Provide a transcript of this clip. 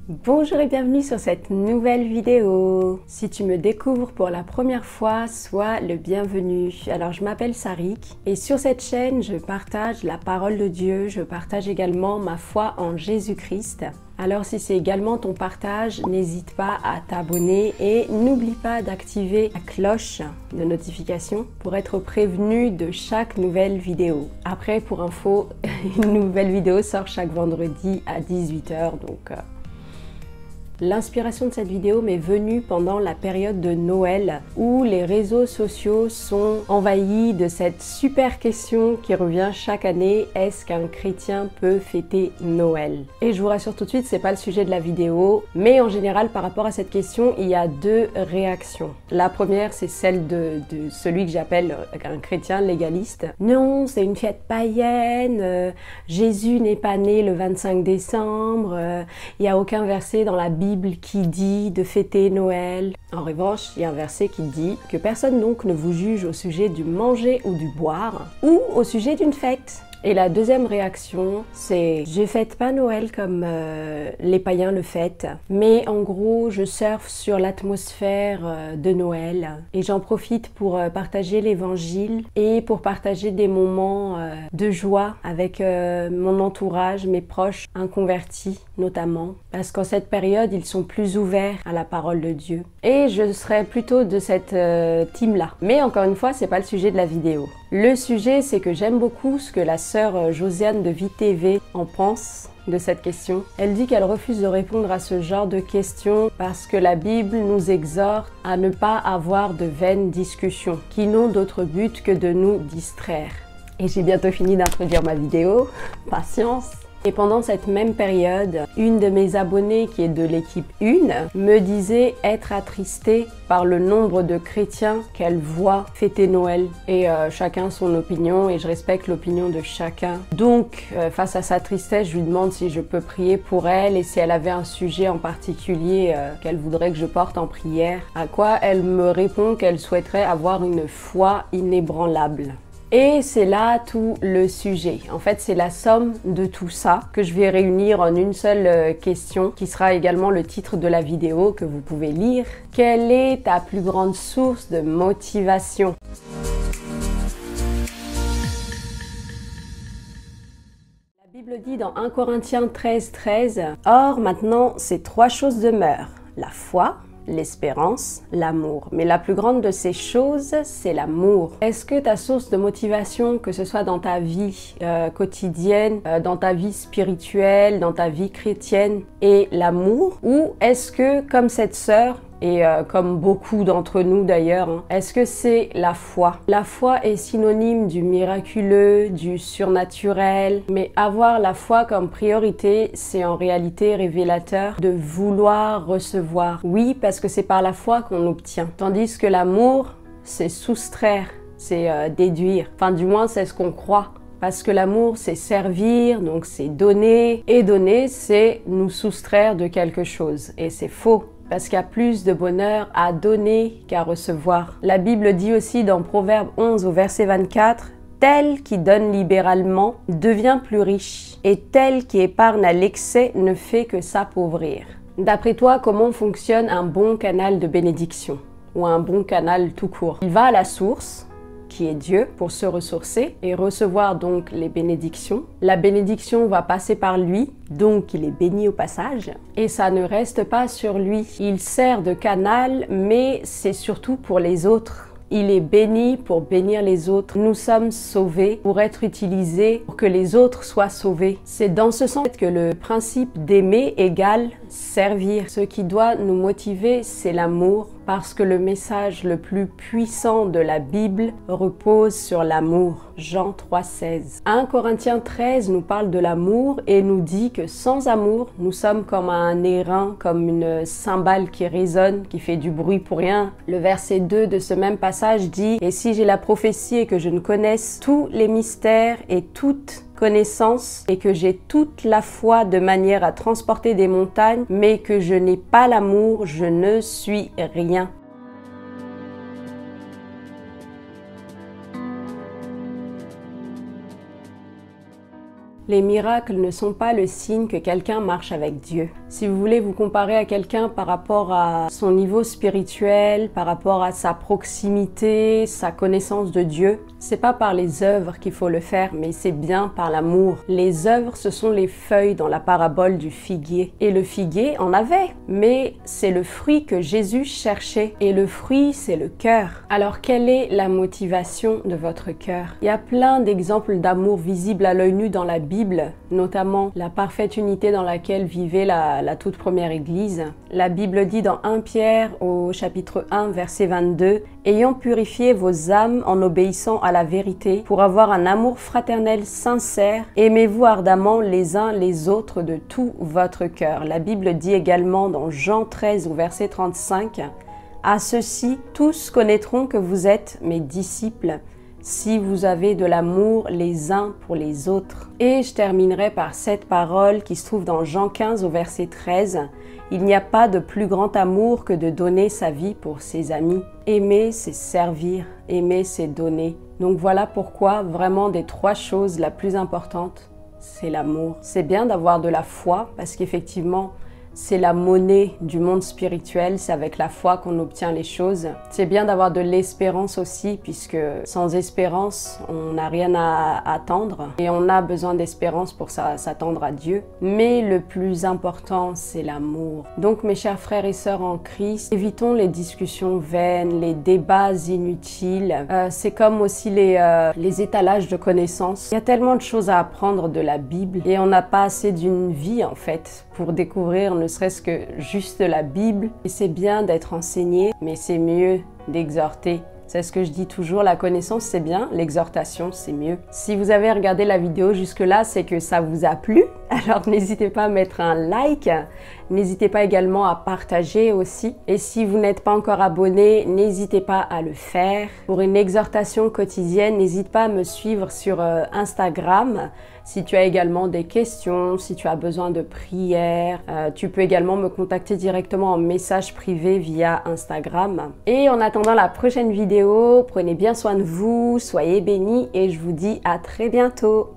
Bonjour et bienvenue sur cette nouvelle vidéo. Si tu me découvres pour la première fois, sois le bienvenu. Alors je m'appelle Sarik et sur cette chaîne, je partage la parole de Dieu, je partage également ma foi en Jésus-Christ. Alors si c'est également ton partage, n'hésite pas à t'abonner et n'oublie pas d'activer la cloche de notification pour être prévenu de chaque nouvelle vidéo. Après, pour info, une nouvelle vidéo sort chaque vendredi à 18 h, donc... L'inspiration de cette vidéo m'est venue pendant la période de Noël où les réseaux sociaux sont envahis de cette super question qui revient chaque année: est-ce qu'un chrétien peut fêter Noël? Et je vous rassure tout de suite, c'est pas le sujet de la vidéo, mais en général par rapport à cette question, il y a deux réactions. La première, c'est celle de celui que j'appelle un chrétien légaliste. Non, c'est une fête païenne, Jésus n'est pas né le 25 décembre, il n'y a aucun verset dans la Bible qui dit de fêter Noël. En revanche, il y a un verset qui dit que personne donc ne vous juge au sujet du manger ou du boire ou au sujet d'une fête. Et la deuxième réaction, c'est: je fête pas Noël comme les païens le fêtent, mais en gros, je surfe sur l'atmosphère de Noël et j'en profite pour partager l'évangile et pour partager des moments de joie avec mon entourage, mes proches inconvertis notamment, parce qu'en cette période, ils sont plus ouverts à la parole de Dieu. Et je serais plutôt de cette team-là. Mais encore une fois, c'est pas le sujet de la vidéo. Le sujet, c'est que j'aime beaucoup ce que la sœur Josiane de Vie TV en pense de cette question. Elle dit qu'elle refuse de répondre à ce genre de questions parce que la Bible nous exhorte à ne pas avoir de vaines discussions qui n'ont d'autre but que de nous distraire. Et j'ai bientôt fini d'introduire ma vidéo, patience. Et pendant cette même période, une de mes abonnées qui est de l'équipe 1 me disait être attristée par le nombre de chrétiens qu'elle voit fêter Noël. Et chacun son opinion et je respecte l'opinion de chacun. Donc face à sa tristesse, je lui demande si je peux prier pour elle et si elle avait un sujet en particulier qu'elle voudrait que je porte en prière. À quoi elle me répond qu'elle souhaiterait avoir une foi inébranlable. Et c'est là tout le sujet. En fait, c'est la somme de tout ça que je vais réunir en une seule question, qui sera également le titre de la vidéo que vous pouvez lire. Quelle est ta plus grande source de motivation? La Bible dit dans 1 Corinthiens 13:13, « Or maintenant, ces trois choses demeurent, la foi, l'espérance, l'amour. Mais la plus grande de ces choses, c'est l'amour. » Est-ce que ta source de motivation, que ce soit dans ta vie quotidienne, dans ta vie spirituelle, dans ta vie chrétienne, est l'amour? Ou est-ce que, comme cette sœur, et comme beaucoup d'entre nous d'ailleurs, est-ce que c'est la foi? La foi est synonyme du miraculeux, du surnaturel, mais avoir la foi comme priorité, c'est en réalité révélateur de vouloir recevoir. Oui, parce que c'est par la foi qu'on obtient. Tandis que l'amour, c'est soustraire, c'est déduire. Enfin, du moins, c'est ce qu'on croit. Parce que l'amour, c'est servir, donc c'est donner. Et donner, c'est nous soustraire de quelque chose. Et c'est faux. Parce qu'il y a plus de bonheur à donner qu'à recevoir. La Bible dit aussi dans Proverbe 11 au verset 24, « Tel qui donne libéralement devient plus riche, et tel qui épargne à l'excès ne fait que s'appauvrir. » D'après toi, comment fonctionne un bon canal de bénédiction? Ou un bon canal tout court? Il va à la source, qui est Dieu, pour se ressourcer et recevoir donc les bénédictions. La bénédiction va passer par lui, donc il est béni au passage. Et ça ne reste pas sur lui. Il sert de canal, mais c'est surtout pour les autres. Il est béni pour bénir les autres. Nous sommes sauvés pour être utilisés pour que les autres soient sauvés. C'est dans ce sens que le principe d'aimer égale servir. Ce qui doit nous motiver, c'est l'amour, parce que le message le plus puissant de la Bible repose sur l'amour. Jean 3,16. 1 Corinthiens 13 nous parle de l'amour et nous dit que sans amour, nous sommes comme un airain, comme une cymbale qui résonne, qui fait du bruit pour rien. Le verset 2 de ce même passage dit « Et si j'ai la prophétie et que je ne connaisse tous les mystères et toute connaissance et que j'ai toute la foi de manière à transporter des montagnes, mais que je n'ai pas l'amour, je ne suis rien. » Les miracles ne sont pas le signe que quelqu'un marche avec Dieu. Si vous voulez vous comparer à quelqu'un par rapport à son niveau spirituel, par rapport à sa proximité, sa connaissance de Dieu, c'est pas par les œuvres qu'il faut le faire, mais c'est bien par l'amour. Les œuvres, ce sont les feuilles dans la parabole du figuier. Et le figuier en avait, mais c'est le fruit que Jésus cherchait. Et le fruit, c'est le cœur. Alors, quelle est la motivation de votre cœur? Il y a plein d'exemples d'amour visibles à l'œil nu dans la Bible, notamment la parfaite unité dans laquelle vivait la toute première Église. La Bible dit dans 1 Pierre au chapitre 1 verset 22 « Ayant purifié vos âmes en obéissant à la vérité, pour avoir un amour fraternel sincère, aimez-vous ardemment les uns les autres de tout votre cœur. » La Bible dit également dans Jean 13 au verset 35 « À ceux-ci, tous connaîtront que vous êtes mes disciples, si vous avez de l'amour les uns pour les autres. » Et je terminerai par cette parole qui se trouve dans Jean 15 au verset 13. « Il n'y a pas de plus grand amour que de donner sa vie pour ses amis. Aimer, c'est servir. Aimer, c'est donner. » Donc voilà pourquoi vraiment des 3 choses la plus importante, c'est l'amour. C'est bien d'avoir de la foi parce qu'effectivement, c'est la monnaie du monde spirituel, c'est avec la foi qu'on obtient les choses. C'est bien d'avoir de l'espérance aussi, puisque sans espérance, on n'a rien à attendre. Et on a besoin d'espérance pour s'attendre à Dieu. Mais le plus important, c'est l'amour. Donc mes chers frères et sœurs en Christ, évitons les discussions vaines, les débats inutiles. C'est comme aussi les étalages de connaissances. Il y a tellement de choses à apprendre de la Bible et on n'a pas assez d'une vie en fait pour découvrir ne serait-ce que juste la Bible. Et c'est bien d'être enseigné, mais c'est mieux d'exhorter. C'est ce que je dis toujours, la connaissance c'est bien, l'exhortation c'est mieux. Si vous avez regardé la vidéo jusque-là, c'est que ça vous a plu. Alors n'hésitez pas à mettre un like, n'hésitez pas également à partager aussi. Et si vous n'êtes pas encore abonné, n'hésitez pas à le faire. Pour une exhortation quotidienne, n'hésite pas à me suivre sur Instagram. Si tu as également des questions, si tu as besoin de prières, tu peux également me contacter directement en message privé via Instagram. Et en attendant la prochaine vidéo, prenez bien soin de vous, soyez bénis et je vous dis à très bientôt.